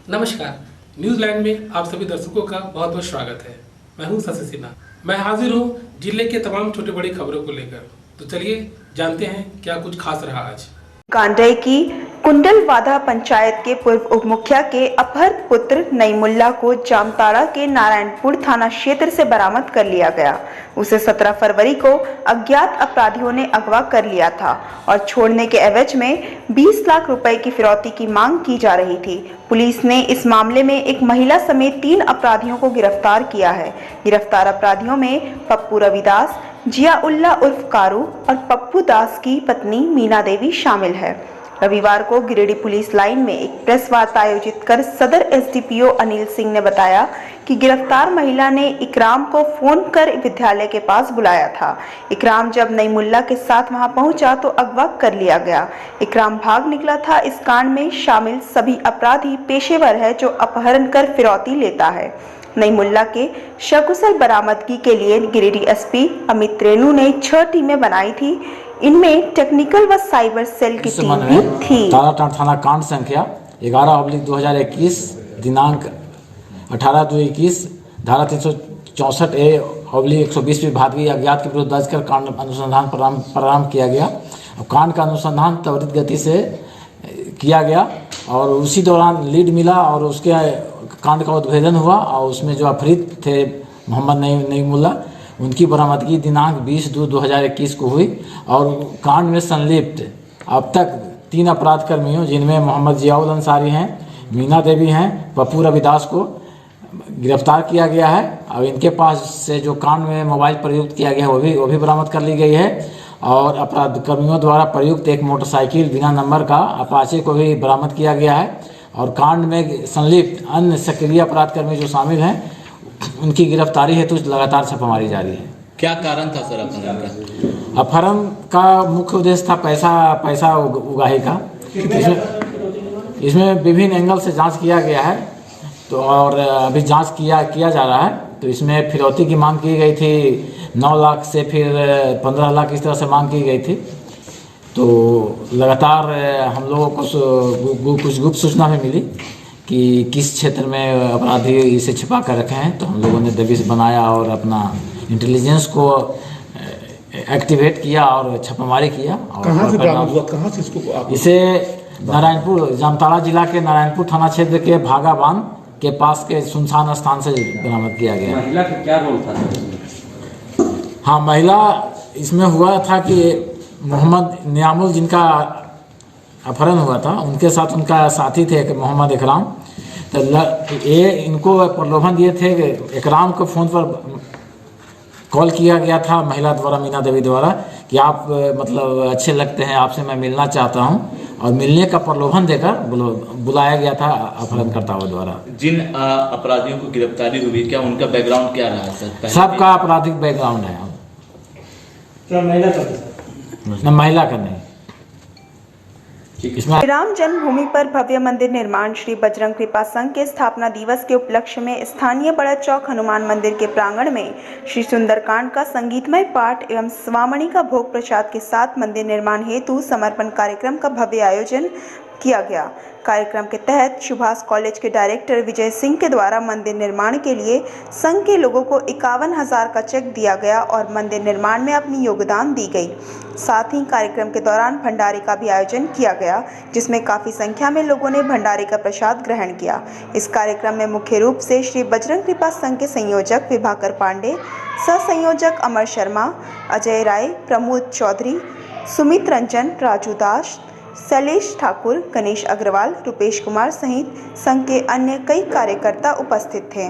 नमस्कार, न्यूजीलैंड में आप सभी दर्शकों का बहुत बहुत स्वागत है। मैं हूं शशि सिन्हा। मैं हाजिर हूं जिले के तमाम छोटी बड़ी खबरों को लेकर। तो चलिए जानते हैं क्या कुछ खास रहा आज। कांडई की कुंडलवादा पंचायत के पूर्व उप मुखिया के अपहृत पुत्र नईमुल्ला को जामताड़ा के नारायणपुर थाना क्षेत्र से बरामद कर लिया गया। उसे 17 फरवरी को अज्ञात अपराधियों ने अगवा कर लिया था और छोड़ने के एवज में 20 लाख रुपए की फिरौती की मांग की जा रही थी। पुलिस ने इस मामले में एक महिला समेत 3 अपराधियों को गिरफ्तार किया है। गिरफ्तार अपराधियों में पप्पू रविदास, जियाउल्ला उर्फ कारू और पप्पू दास की पत्नी मीना देवी शामिल है। रविवार को गिरिडीह पुलिस लाइन में एक प्रेस वार्ता आयोजित कर सदर एसडीपीओ अनिल सिंह ने बताया कि गिरफ्तार महिला ने इकराम को फोन कर विद्यालय के पास बुलाया था। इकराम जब नईमुल्ला के साथ वहां पहुंचा तो अगवा कर लिया गया। इकराम भाग निकला था। इस कांड में शामिल सभी अपराधी पेशेवर है जो अपहरण कर फिरौती लेता है। नईमुल्ला के सकुशल बरामदगी के लिए गिरिडीह एसपी अमित रेणु ने 6 टीमें बनाई थी। इनमें टेक्निकल व साइबर सेल की टीम भी थी। ताराटांड़ थाना कांड संख्या 11/2021 दिनांक 18/2/21 धारा 364A/120 विभागीय अज्ञात के विरुद्ध दर्ज कर कांड अनुसंधान प्रारंभ किया गया। कांड का अनुसंधान त्वरित गति से किया गया और उसी दौरान लीड मिला और उसके कांड का उद्भेदन हुआ और उसमें जो अपहृत थे मोहम्मद नईमुल्ला, उनकी बरामदगी दिनांक 20/2/2021 को हुई और कांड में संलिप्त अब तक 3 अपराध कर्मियों जिनमें मोहम्मद जियाउल अंसारी हैं, मीना देवी हैं, पप्पू रविदास को गिरफ्तार किया गया है और इनके पास से जो कांड में मोबाइल प्रयुक्त किया गया है वो भी बरामद कर ली गई है और अपराध कर्मियों द्वारा प्रयुक्त एक मोटरसाइकिल बिना नंबर का अपाचे को भी बरामद किया गया है और कांड में संलिप्त अन्य सक्रिय अपराध कर्मी जो शामिल हैं उनकी गिरफ्तारी हेतु लगातार छापामारी जारी है। क्या कारण था सर अपहरण का? अपहरण का मुख्य उद्देश्य था पैसा उगाही का। इसमें विभिन्न एंगल से जांच किया गया है तो और अभी जांच किया जा रहा है। तो इसमें फिरौती की मांग की गई थी 9 लाख से फिर 15 लाख इस तरह से मांग की गई थी। तो लगातार हम लोगों को कुछ गुप्त सूचना भी मिली कि किस क्षेत्र में अपराधी इसे छिपा कर रखे हैं। तो हम लोगों ने दबिश बनाया और अपना इंटेलिजेंस को एक्टिवेट किया और छापामारी किया। और कहाँ से बरामद हुआ? कहाँ से इसको इसे नारायणपुर जामताड़ा जिला के नारायणपुर थाना क्षेत्र के भागा बांध के पास के सुनसान स्थान से बरामद किया गया। महिला का क्या रोल था? हाँ, महिला इसमें हुआ था कि मोहम्मद नियामुल जिनका अपहरण हुआ था उनके साथ उनका साथी थे मोहम्मद इकराम। तो ये इनको प्रलोभन दिए थे कि इकराम को फ़ोन पर कॉल किया गया था महिला द्वारा, मीना देवी द्वारा, कि आप मतलब अच्छे लगते हैं, आपसे मैं मिलना चाहता हूं और मिलने का प्रलोभन देकर बुलाया गया था अपहरणकर्ताओं द्वारा। जिन अपराधियों को गिरफ्तारी हुई क्या उनका बैकग्राउंड क्या रहा सर? सबका आपराधिक बैकग्राउंड है। महिला का नहीं। राम जन्मभूमि पर भव्य मंदिर निर्माण। श्री बजरंग कृपा संघ के स्थापना दिवस के उपलक्ष्य में स्थानीय बड़ा चौक हनुमान मंदिर के प्रांगण में श्री सुंदरकांड का संगीतमय पाठ एवं स्वामणी का भोग प्रसाद के साथ मंदिर निर्माण हेतु समर्पण कार्यक्रम का भव्य आयोजन किया गया। कार्यक्रम के तहत सुभाष कॉलेज के डायरेक्टर विजय सिंह के द्वारा मंदिर निर्माण के लिए संघ के लोगों को 51,000 का चेक दिया गया और मंदिर निर्माण में अपनी योगदान दी गई। साथ ही कार्यक्रम के दौरान भंडारे का भी आयोजन किया गया जिसमें काफ़ी संख्या में लोगों ने भंडारे का प्रसाद ग्रहण किया। इस कार्यक्रम में मुख्य रूप से श्री बजरंग कृपा संघ के संयोजक विभाकर पांडे, सह संयोजक अमर शर्मा, अजय राय, प्रमोद चौधरी, सुमित रंजन, राजू दास, शैलेश ठाकुर, गणेश अग्रवाल, रुपेश कुमार सहित संघ के अन्य कई कार्यकर्ता उपस्थित थे।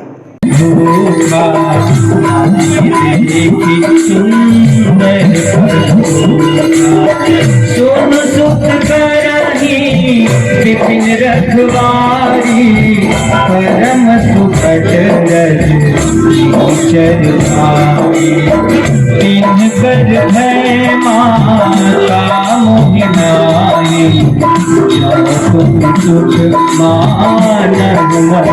विपिन रखवारी परम सुखद तीन कर है माता मोहिनाई सुख सुख मानव मन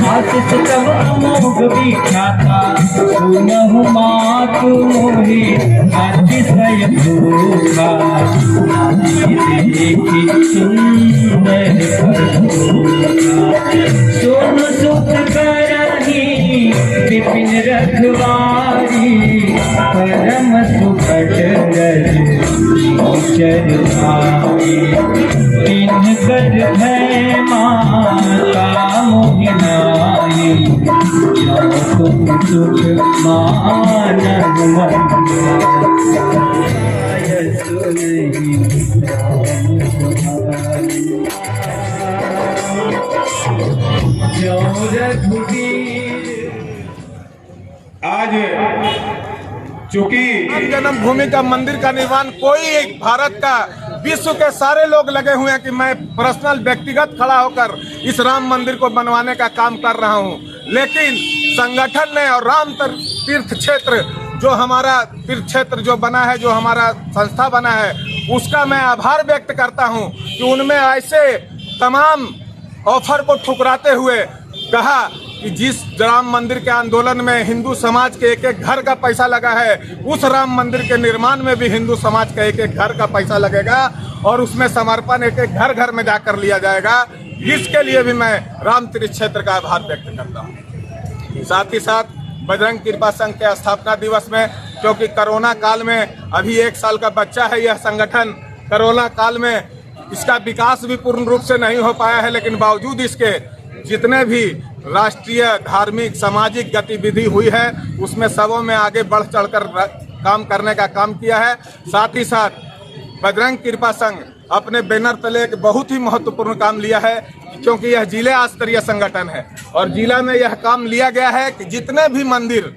आशीष तब अमोघ विख्याता सुनहु मातु मोहि अतिशय भूखा देखी सुंदर सोन सुत करही विपिन रखवारी परम सुखद रज गोचर भाई तीन कर है माता मोहिनाई तुम सुख मानव आज चूंकि जन्मभूमि का मंदिर का निर्माण कोई एक भारत का विश्व के सारे लोग लगे हुए हैं कि मैं पर्सनल व्यक्तिगत खड़ा होकर इस राम मंदिर को बनवाने का काम कर रहा हूं, लेकिन संगठन ने और राम तीर्थ क्षेत्र जो हमारा तीर्थ क्षेत्र जो बना है, जो हमारा संस्था बना है, उसका मैं आभार व्यक्त करता हूं कि उनमें ऐसे तमाम ऑफर को ठुकराते हुए कहा कि जिस राम मंदिर के आंदोलन में हिंदू समाज के एक एक घर का पैसा लगा है, उस राम मंदिर के निर्माण में भी हिंदू समाज का एक एक घर का पैसा लगेगा और उसमें समर्पण एक एक घर घर में जाकर लिया जाएगा। इसके लिए भी मैं राम तीर्थ क्षेत्र का आभार व्यक्त करता हूँ। साथ ही साथ बजरंग कृपा संघ के स्थापना दिवस में, क्योंकि कोरोना काल में अभी 1 साल का बच्चा है यह संगठन, कोरोना काल में इसका विकास भी पूर्ण रूप से नहीं हो पाया है, लेकिन बावजूद इसके जितने भी राष्ट्रीय धार्मिक सामाजिक गतिविधि हुई है उसमें सबों में आगे बढ़ चढ़कर काम करने का काम किया है। साथ ही साथ बजरंग कृपा संघ अपने बैनर तले एक बहुत ही महत्वपूर्ण काम लिया है, क्योंकि यह जिला स्तरीय संगठन है और जिला में यह काम लिया गया है कि जितने भी मंदिर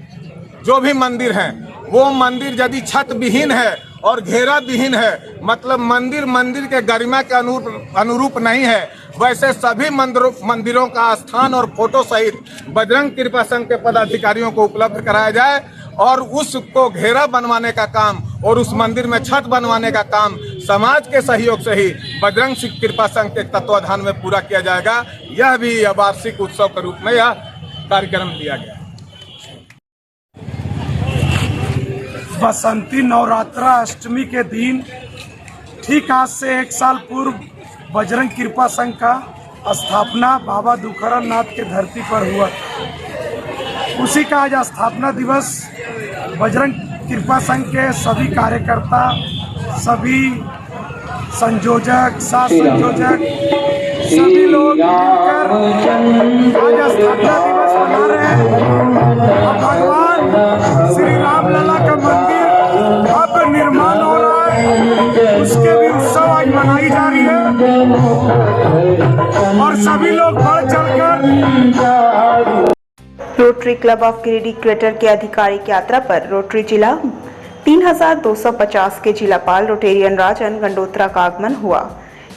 जो भी मंदिर हैं वो मंदिर यदि छत विहीन है और घेरा विहीन है, मतलब मंदिर के गरिमा के अनुरूप नहीं है, वैसे सभी मंदिरों का स्थान और फोटो सहित बजरंग कृपा संघ के पदाधिकारियों को उपलब्ध कराया जाए और उसको घेरा बनवाने का काम और उस मंदिर में छत बनवाने का काम समाज के सहयोग से ही बजरंग कृपा संघ के तत्वाधान में पूरा किया जाएगा। यह भी वार्षिक उत्सव के रूप में यह कार्यक्रम लिया गया। बसंती नवरात्रा अष्टमी के दिन ठीक आज से 1 साल पूर्व बजरंग कृपा संघ का स्थापना बाबा दुखराम नाथ के धरती पर हुआ। उसी का आज स्थापना दिवस बजरंग कृपा संघ के सभी कार्यकर्ता, सभी संयोजक, साथ संयोजक, सभी लोग मिलकर आज स्थापना दिवस मना रहे हैं। भगवान श्री राम लला का मंदिर अब निर्माण हो रहा है, उसके भी उत्सव आज मनाई जा रही है और सभी लोग बढ़ चढ़कर rotary club of Giridih greater के आधिकारिक यात्रा पर रोटरी जिला 3250 के जिलापाल रोटेरियन राजन गंडोत्रा का आगमन हुआ।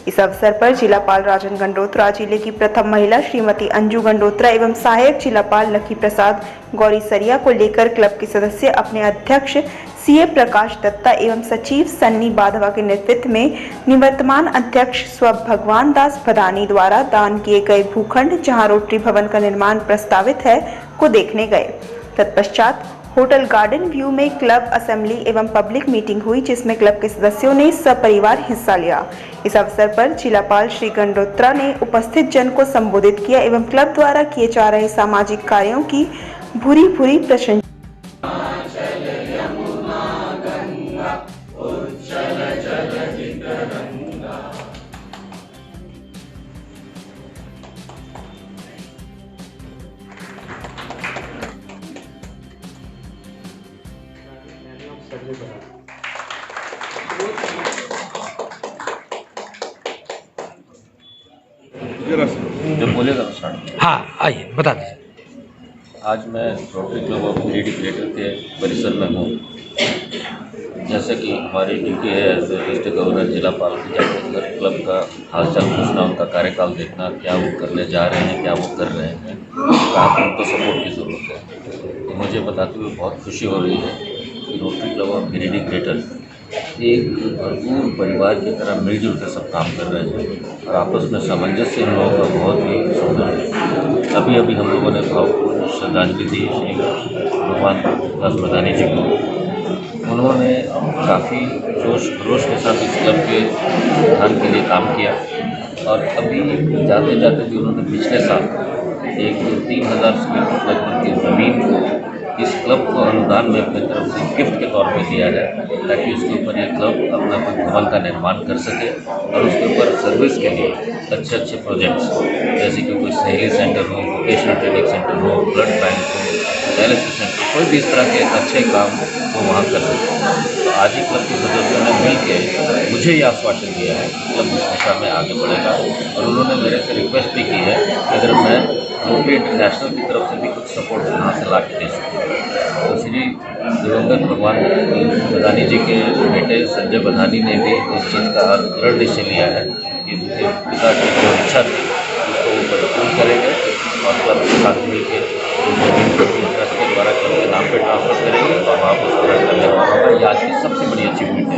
इस अवसर पर जिलापाल राजन गंडोत्रा, जिले की प्रथम महिला श्रीमती अंजू गंडोत्रा एवं सहायक जिलापाल लकी प्रसाद गौरी सरिया को लेकर क्लब के सदस्य अपने अध्यक्ष सीए प्रकाश दत्ता एवं सचिव सन्नी बाधवा के नेतृत्व में निवर्तमान अध्यक्ष स्व भगवान दास भदानी द्वारा दान किए गए भूखंड, जहां रोटरी भवन का निर्माण प्रस्तावित है, को देखने गए। तत्पश्चात होटल गार्डन व्यू में क्लब असेंबली एवं पब्लिक मीटिंग हुई, जिसमें क्लब के सदस्यों ने सपरिवार हिस्सा लिया। इस अवसर पर जिलापाल श्री गंडोत्रा ने उपस्थित जन को संबोधित किया एवं क्लब द्वारा किए जा रहे सामाजिक कार्यों की भूरी भूरी प्रशंसा। जो बोलेगा स्टार्ट। हाँ आइए बता दीजिए। आज मैं rotary club of Giridih greater के परिसर में हूँ। जैसा कि हमारी ड्यूटी है एज डिस्ट्रिक्ट गवर्नर जिला पाल की जाकर हर क्लब का हालचाल पूछना, उनका कार्यकाल देखना, क्या वो करने जा रहे हैं, क्या वो कर रहे हैं, कहाँ पर उनको सपोर्ट की ज़रूरत है। तो मुझे बताते हुए बहुत खुशी हो रही है कि rotary club of Giridih greater एक भरपूर परिवार की तरह मिलजुल कर सब काम कर रहे हैं और आपस में सामंजस्य इन लोगों का बहुत ही सुंदर है। अभी अभी हम लोगों ने भावपूर्ण श्रद्धांजलि दी श्री भगवान दास मदानी जी को। उन्होंने काफ़ी जोश खरोश के साथ इस क्लब के उत्थान के लिए काम किया और अभी जाते जाते भी उन्होंने पिछले साल एक 3000 स्क्वायर फुट लगभग की ज़मीन को इस क्लब को अनुदान में अपनी तरफ से गिफ्ट के तौर पे दिया है ताकि उसके ऊपर ये क्लब अपना कोई भवन का निर्माण कर सके और उसके ऊपर सर्विस के लिए अच्छे अच्छे प्रोजेक्ट्स जैसे कि कोई सहेली सेंटर हो, वोकेशनल ट्रेनिंग सेंटर हो, ब्लड बैंक हो, डायलिसिस सेंटर, कोई भी इस तरह के अच्छे काम वो वहाँ कर सके। तो आज ही क्लब के सदस्यों ने मिल के मुझे ये आश्वासन दिया है कि क्लब इस दिशा में आगे बढ़ेगा और उन्होंने मेरे से रिक्वेस्ट भी की है कि अगर मैं रोटरी इंटरनेशनल की तरफ से भी कुछ सपोर्ट यहाँ से ला के दे सकूँ। तो श्री दिवंगत भगवान बधानी जी के बेटे संजय बधानी ने भी इस चीज़ का दृढ़ निश्चय लिया है कि उनके पिता की जो इच्छा थी उसको वो परिपूर्ण करेंगे और क्लब के साथ मिल के जमीन को ट्रस्ट के द्वारा क्लब के नाम पर ट्रांसफर करेंगे और वहाँ पर उस तरह का निर्माण होगा। ये आज की सबसे बड़ी अचीवमेंट है।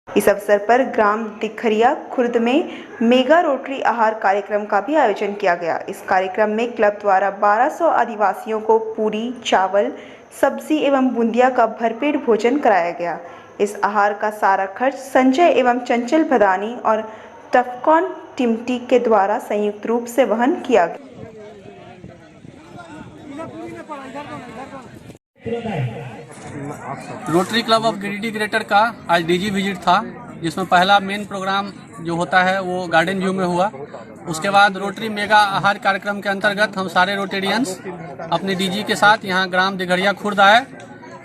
इस अवसर पर ग्राम दिखरिया खुर्द में मेगा रोटरी आहार कार्यक्रम का भी आयोजन किया गया। इस कार्यक्रम में क्लब द्वारा 1200 आदिवासियों को पूरी, चावल, सब्जी एवं बूंदिया का भरपेट भोजन कराया गया। इस आहार का सारा खर्च संजय एवं चंचल भदानी और टफकॉन टिमटी के द्वारा संयुक्त रूप से वहन किया गया। Rotary club of Giridih greater का आज डीजी विजिट था, जिसमें पहला मेन प्रोग्राम जो होता है वो गार्डन व्यू में हुआ। उसके बाद रोटरी मेगा आहार कार्यक्रम के अंतर्गत हम सारे रोटेरियंस अपने डीजी के साथ यहाँ ग्राम दिघड़िया खुर्द आए,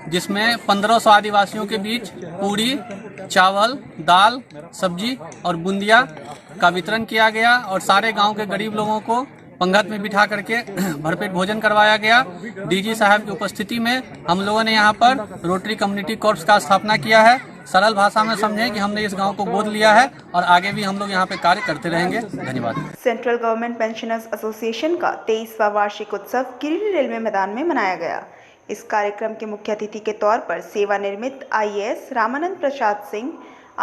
जिसमें 1500 आदिवासियों के बीच पूरी, चावल, दाल, सब्जी और बूंदिया का वितरण किया गया और सारे गांव के गरीब लोगों को पंगत में बिठा करके भरपेट भोजन करवाया गया। डीजी साहब की उपस्थिति में हम लोगों ने यहाँ पर रोटरी कम्युनिटी कॉर्प्स का स्थापना किया है। सरल भाषा में समझें कि हमने इस गांव को गोद लिया है और आगे भी हम लोग यहाँ पे कार्य करते रहेंगे। धन्यवाद। सेंट्रल गवर्नमेंट पेंशनर्स एसोसिएशन का 23वां वार्षिक उत्सव गिरिडीह रेलवे मैदान में मनाया गया। इस कार्यक्रम के मुख्य अतिथि के तौर पर सेवानिवृत्त IAS रामानंद प्रसाद सिंह,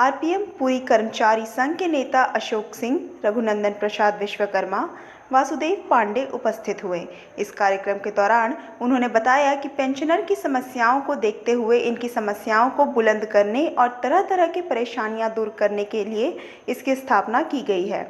RPM पूरी कर्मचारी संघ के नेता अशोक सिंह, रघुनंदन प्रसाद विश्वकर्मा, वासुदेव पांडे उपस्थित हुए। इस कार्यक्रम के दौरान उन्होंने बताया कि पेंशनर की समस्याओं को देखते हुए इनकी समस्याओं को बुलंद करने और तरह तरह की परेशानियां दूर करने के लिए इसकी स्थापना की गई है।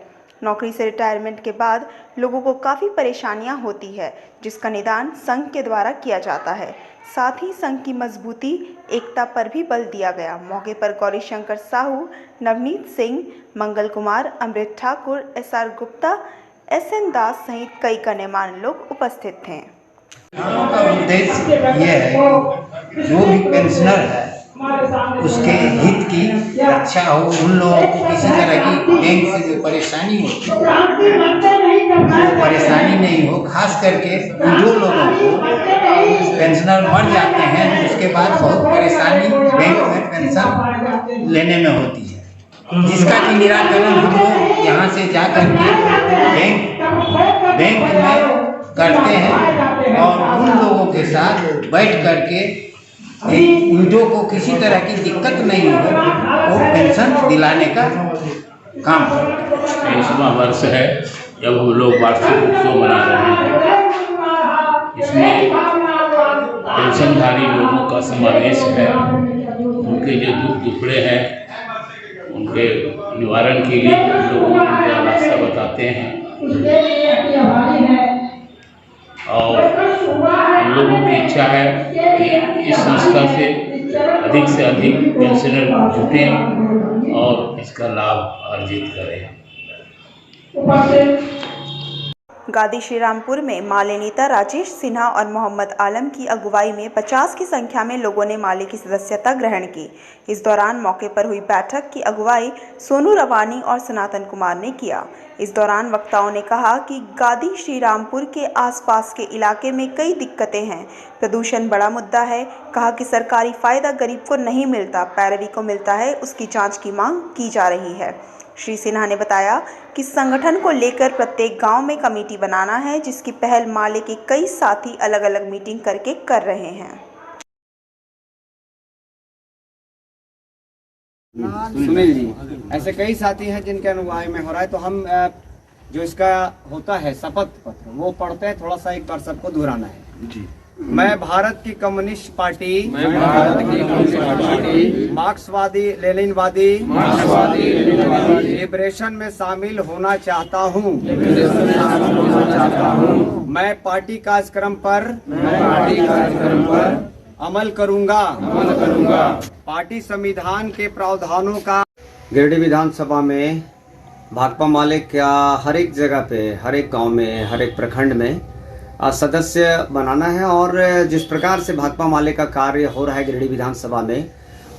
नौकरी से रिटायरमेंट के बाद लोगों को काफ़ी परेशानियां होती है, जिसका निदान संघ के द्वारा किया जाता है। साथ ही संघ की मजबूती, एकता पर भी बल दिया गया। मौके पर गौरी शंकर साहू, नवनीत सिंह, मंगल कुमार, अमृत ठाकुर, SR गुप्ता, SN दास सहित कई गणमान्य लोग उपस्थित थे। का उद्देश्य ये है कि जो भी पेंशनर है उसके हित की रक्षा हो। उन लोगों को किसी तरह की बैंक से जो परेशानी होती है वो परेशानी नहीं हो। खास करके जो लोगों को पेंशनर मर जाते हैं उसके बाद बहुत परेशानी बैंक में पेंशन लेने में होती है, जिसका कि निराकरण हम लोग यहाँ से जा करके बैंक में करते हैं और उन लोगों के साथ बैठ करके उनको को किसी तरह की दिक्कत नहीं हो वो पेंशन दिलाने का काम करते हैं। 23वां वर्ष है जब हम लोग वार्षिक उत्सव मना रहे हैं। इसमें पेंशनधारी लोगों का समावेश है। उनके जो दुख दुखड़े हैं उनके निवारण के लिए हम लोग उनका रास्ता बताते हैं और हम लोगों की इच्छा है कि इस संस्था से अधिक पेंशनर जुटें और इसका लाभ अर्जित करें। गादी श्रीरामपुर में माले नेता राजेश सिन्हा और मोहम्मद आलम की अगुवाई में 50 की संख्या में लोगों ने माले की सदस्यता ग्रहण की। इस दौरान मौके पर हुई बैठक की अगुवाई सोनू रवानी और सनातन कुमार ने किया। इस दौरान वक्ताओं ने कहा कि गादी श्रीरामपुर के आसपास के इलाके में कई दिक्कतें हैं। प्रदूषण बड़ा मुद्दा है। कहा कि सरकारी फायदा गरीब को नहीं मिलता, पैरवी को मिलता है, उसकी जांच की मांग की जा रही है। श्री सिन्हा ने बताया कि संगठन को लेकर प्रत्येक गांव में कमेटी बनाना है, जिसकी पहल माले के कई साथी अलग अलग मीटिंग करके कर रहे हैं। सुनील जी, ऐसे कई साथी हैं जिनके अनुवाय में हो रहा है, तो हम जो इसका होता है शपथ पत्र वो पढ़ते हैं, थोड़ा सा एक बार सबको दोहराना है जी। मैं भारत की कम्युनिस्ट पार्टी मार्क्सवादी लेनिनवादी लिबरेशन में शामिल होना चाहता हूँ। मैं पार्टी कार्यक्रम पर अमल करूंगा। पार्टी संविधान के प्रावधानों का गिरिडीह विधानसभा में भाकपा माले का हर एक जगह पे, हर एक गांव में, हर एक प्रखंड में सदस्य बनाना है। और जिस प्रकार से भाकपा माले का कार्य हो रहा है गिरिडीह विधानसभा में,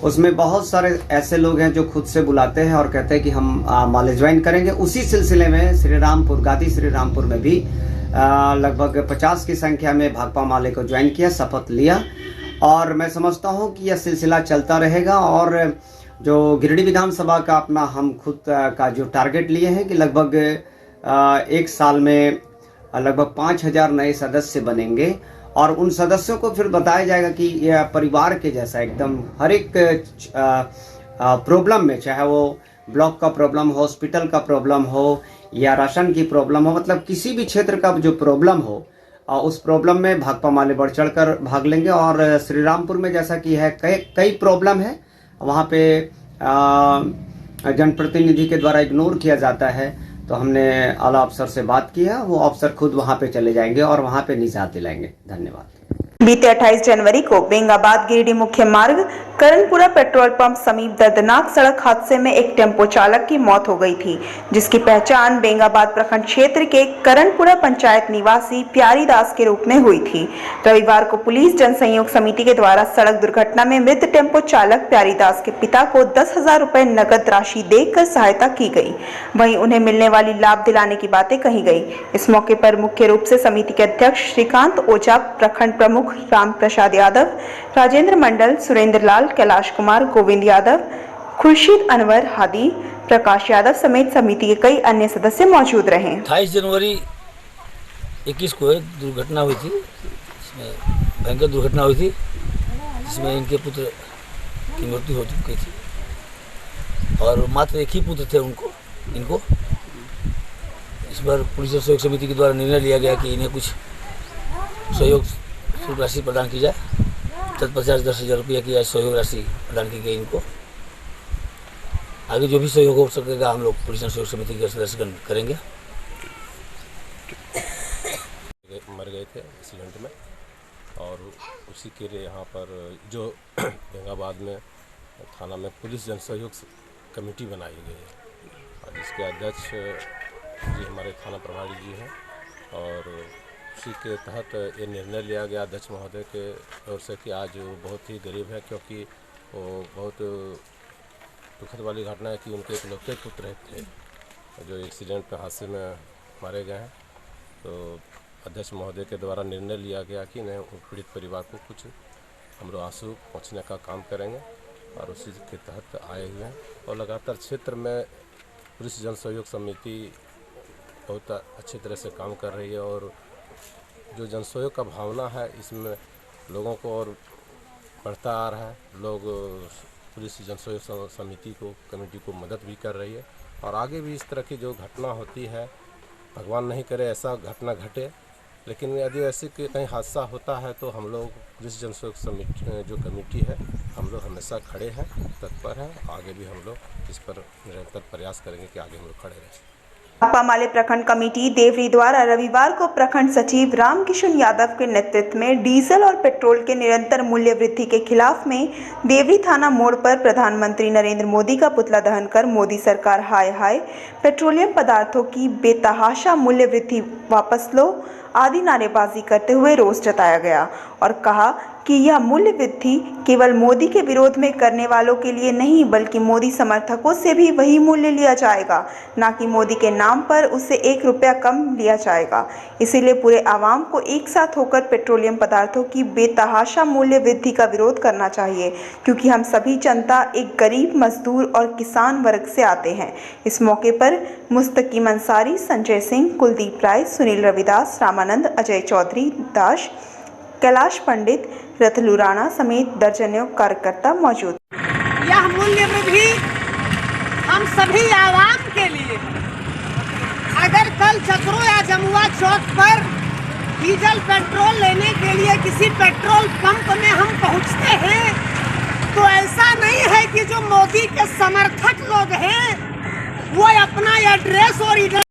उसमें बहुत सारे ऐसे लोग हैं जो खुद से बुलाते हैं और कहते हैं कि हम माले ज्वाइन करेंगे। उसी सिलसिले में श्रीरामपुर, गादी श्रीरामपुर में भी लगभग 50 की संख्या में भाकपा माले को ज्वाइन किया, शपथ लिया। और मैं समझता हूं कि यह सिलसिला चलता रहेगा। और जो गिरिडीह विधानसभा का अपना हम खुद का जो टारगेट लिए हैं कि लगभग एक साल में लगभग 5000 नए सदस्य बनेंगे। और उन सदस्यों को फिर बताया जाएगा कि यह परिवार के जैसा एकदम हर एक प्रॉब्लम में, चाहे वो ब्लॉक का प्रॉब्लम हो, हॉस्पिटल का प्रॉब्लम हो या राशन की प्रॉब्लम हो, मतलब किसी भी क्षेत्र का जो प्रॉब्लम हो, उस प्रॉब्लम में भाकपा माले बढ़ चढ़ कर भाग लेंगे। और श्रीरामपुर में जैसा कि है कई प्रॉब्लम है, वहाँ पे जनप्रतिनिधि के द्वारा इग्नोर किया जाता है। तो हमने आला अफसर से बात की है, वो अफसर खुद वहाँ पे चले जाएंगे और वहाँ पे निजात दिलाएंगे। धन्यवाद। बीते 28 जनवरी को बेंगाबाद गिरिडीह मुख्य मार्ग करणपुरा पेट्रोल पंप समीप दर्दनाक सड़क हादसे में एक टेम्पो चालक की मौत हो गई थी, जिसकी पहचान बेंगाबाद प्रखंड क्षेत्र के करणपुरा पंचायत निवासी प्यारी दास के रूप में हुई थी। रविवार को पुलिस जनसहयोग समिति के द्वारा सड़क दुर्घटना में मृत टेम्पो चालक प्यारी दास के पिता को 10,000 रुपए नकद राशि देकर सहायता की गई। वहीं उन्हें मिलने वाली लाभ दिलाने की बातें कही गई। इस मौके पर मुख्य रूप से समिति के अध्यक्ष श्रीकांत ओझा, प्रखंड प्रमुख राम प्रसाद यादव, राजेंद्र मंडल, सुरेंद्र लाल, कैलाश कुमार, गोविंद यादव, खुर्शीद अनवर, हादी, प्रकाश यादव समेत समिति के कई अन्य सदस्य मौजूद रहे। 28 जनवरी 21 को एक दुर्घटना हुई थी, इसमें भयंकर दुर्घटना हुई थी, जिसमें इनके पुत्र की मृत्यु हो चुकी थी और मात्र एक ही पुत्र थे इनको। इस बार पुलिस सहयोग समिति के द्वारा निर्णय लिया गया कि इन्हें कुछ सहयोग राशि प्रदान की जाए। तत्पश्चात 10,000 रुपये की सहयोग राशि प्रदान की गई इनको। आगे जो भी सहयोग हो सकेगा हम लोग पुलिस सहयोग समिति के सदस्यगण करेंगे। मर गए थे एक्सीडेंट में और उसी के लिए यहाँ पर जो बेंगाबाद में थाना में पुलिस जन सहयोग कमेटी बनाई गई है और जिसके अध्यक्ष जी हमारे थाना प्रभारी जी हैं। और उसी के तहत ये निर्णय लिया गया अध्यक्ष महोदय के ओर से कि आज वो बहुत ही गरीब है, क्योंकि वो बहुत दुखद वाली घटना है कि उनके इकलौते पुत्र थे जो एक्सीडेंट में हादसे में मारे गए हैं। तो अध्यक्ष महोदय के द्वारा निर्णय लिया गया कि इन्हें पीड़ित परिवार को कुछ हम लोग आंसू पहुँचने का काम करेंगे और उसी के तहत आए हुए हैं। और लगातार क्षेत्र में पुलिस जन सहयोग समिति बहुत अच्छी तरह से काम कर रही है और जो जन सहयोग का भावना है इसमें लोगों को और बढ़ता आ रहा है। लोग पुलिस जन सहयोग समिति को कमेटी को मदद भी कर रही है और आगे भी इस तरह की जो घटना होती है, भगवान नहीं करे ऐसा घटना घटे, लेकिन यदि ऐसे कहीं हादसा होता है तो हम लोग पुलिस जन सहयोग समिति जो कमेटी है हम लोग हमेशा खड़े हैं, तत्पर हैं। आगे भी हम लोग इस पर निरंतर प्रयास करेंगे कि आगे हम लोग खड़े रहें। भाकपा माले प्रखंड कमेटी देवरी द्वारा रविवार को प्रखंड सचिव रामकिशन यादव के नेतृत्व में डीजल और पेट्रोल के निरंतर मूल्य वृद्धि के खिलाफ में देवरी थाना मोड़ पर प्रधानमंत्री नरेंद्र मोदी का पुतला दहन कर मोदी सरकार हाय हाय, पेट्रोलियम पदार्थों की बेतहाशा मूल्य वृद्धि वापस लो आदि नारेबाजी करते हुए रोष जताया गया और कहा कि यह मूल्य वृद्धि केवल मोदी के विरोध में करने वालों के लिए नहीं बल्कि मोदी समर्थकों से भी वही मूल्य लिया जाएगा, न कि मोदी के नाम पर उससे 1 रुपया कम लिया जाएगा। इसीलिए पूरे आवाम को एक साथ होकर पेट्रोलियम पदार्थों की बेतहाशा मूल्य वृद्धि का विरोध करना चाहिए, क्योंकि हम सभी जनता एक गरीब, मजदूर और किसान वर्ग से आते हैं। इस मौके पर मुस्तकीम अंसारी, संजय सिंह, कुलदीप राय, सुनील रविदास, रामानंद, अजय चौधरी दास, कैलाश पंडित, रतलू राणा समेत दर्जनों कार्यकर्ता मौजूद। यह मूल्य वृद्धि हम सभी आवाम के लिए, अगर कल चक्रों या जमुआ चौक पर डीजल पेट्रोल लेने के लिए किसी पेट्रोल पंप में हम पहुंचते हैं तो ऐसा नहीं है कि जो मोदी के समर्थक लोग हैं वो अपना एड्रेस और